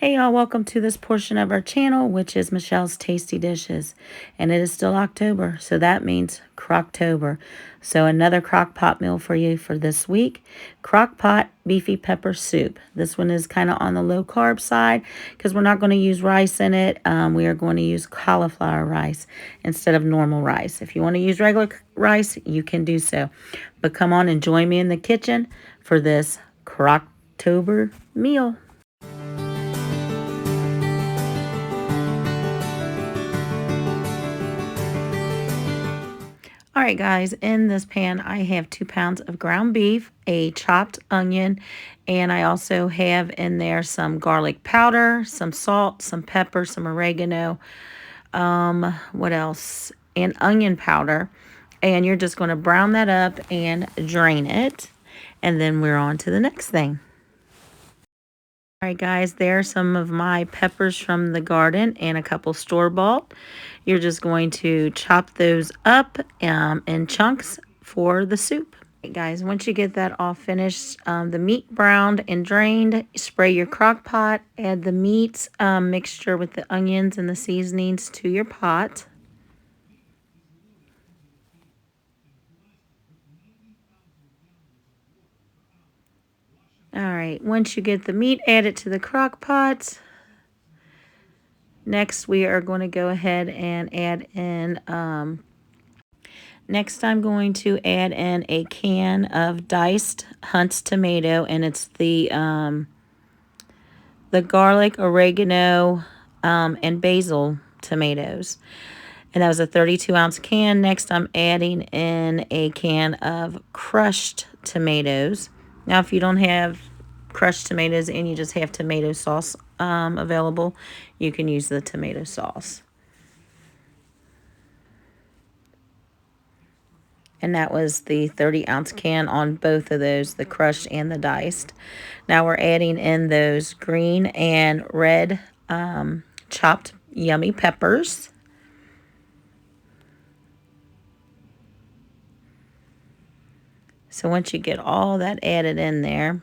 Hey y'all, welcome to this portion of our channel, which is Michelle's Tasty Dishes. And it is still October, so that means Crocktober. So another Crockpot meal for you for this week. Crockpot Beefy Pepper Soup. This one is kind of on the low carb side because we're not going to use rice in it. We are going to use cauliflower rice instead of normal rice. If you want to use regular rice, you can do so. But come on and join me in the kitchen for this Crocktober meal. All right, guys, in this pan, I have 2 pounds of ground beef, a chopped onion, and I also have in there some garlic powder, some salt, some pepper, some oregano, what else? And onion powder. And you're just going to brown that up and drain it. And then we're on to the next thing. All right, guys, there are some of my peppers from the garden and a couple store-bought. You're just going to chop those up in chunks for the soup. All right, guys, once you get that all finished, the meat browned and drained, spray your crock pot, add the meat mixture with the onions and the seasonings to your pot. All right, once you get the meat, add it to the crock pot. Next, we are going to go ahead and add in, next I'm going to add in a can of diced Hunt's tomato, and it's the garlic, oregano, and basil tomatoes. And that was a 32-ounce can. Next, I'm adding in a can of crushed tomatoes. Now, if you don't have crushed tomatoes and you just have tomato sauce available, you can use the tomato sauce. And that was the 30-ounce can on both of those, the crushed and the diced. Now we're adding in those green and red chopped yummy peppers. So once you get all that added in there,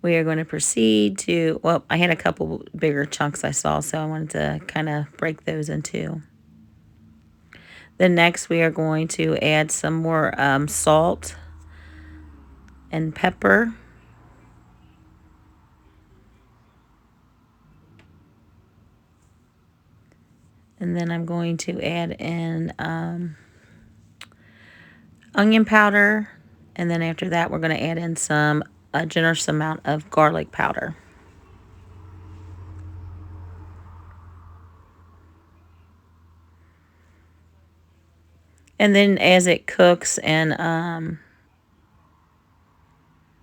we are going to proceed to, well, I had a couple bigger chunks I saw, so I wanted to kind of break those in two. Then next we are going to add some more salt and pepper. And then I'm going to add in onion powder. And then after that, we're going to add in a generous amount of garlic powder. And then as it cooks and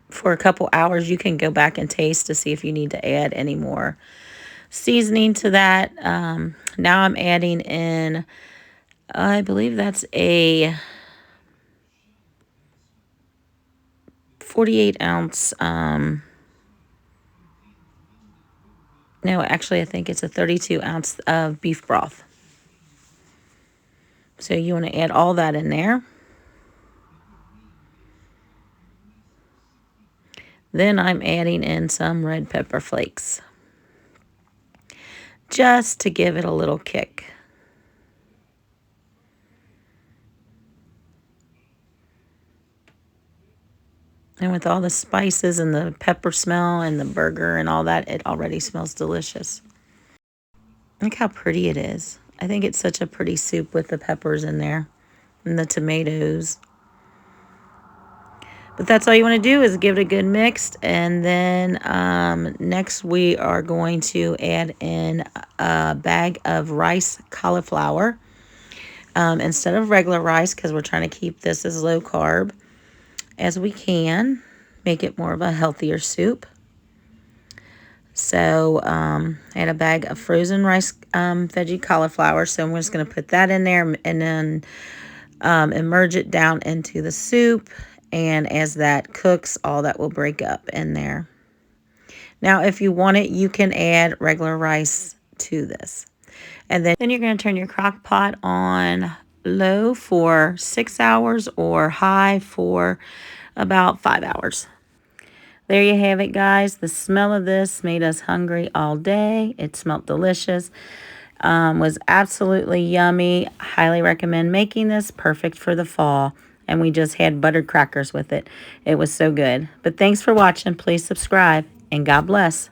for a couple hours, you can go back and taste to see if you need to add any more seasoning to that. Now I'm adding in, I believe that's a 48-ounce, no, actually I think it's a 32-ounce of beef broth. So you want to add all that in there. Then I'm adding in some red pepper flakes, just to give it a little kick. And with all the spices and the pepper smell and the burger and all that, it already smells delicious. Look how pretty it is. I think it's such a pretty soup with the peppers in there and the tomatoes. But that's all you want to do is give it a good mix. And then next we are going to add in a bag of rice cauliflower instead of regular rice, because we're trying to keep this as low carb as we can, make it more of a healthier soup. So add a bag of frozen rice veggie cauliflower. So I'm just going to put that in there and then immerse it down into the soup. And as that cooks, all that will break up in there. Now, if you want it, you can add regular rice to this. And then you're going to turn your crock pot on low for 6 hours or high for about 5 hours. there you have it, guys. The smell of this made us hungry all day. It smelled delicious. Was absolutely yummy. Highly recommend making this. Perfect for the fall. And we just had buttered crackers with it. It was so good. But thanks for watching. Please subscribe. And God bless.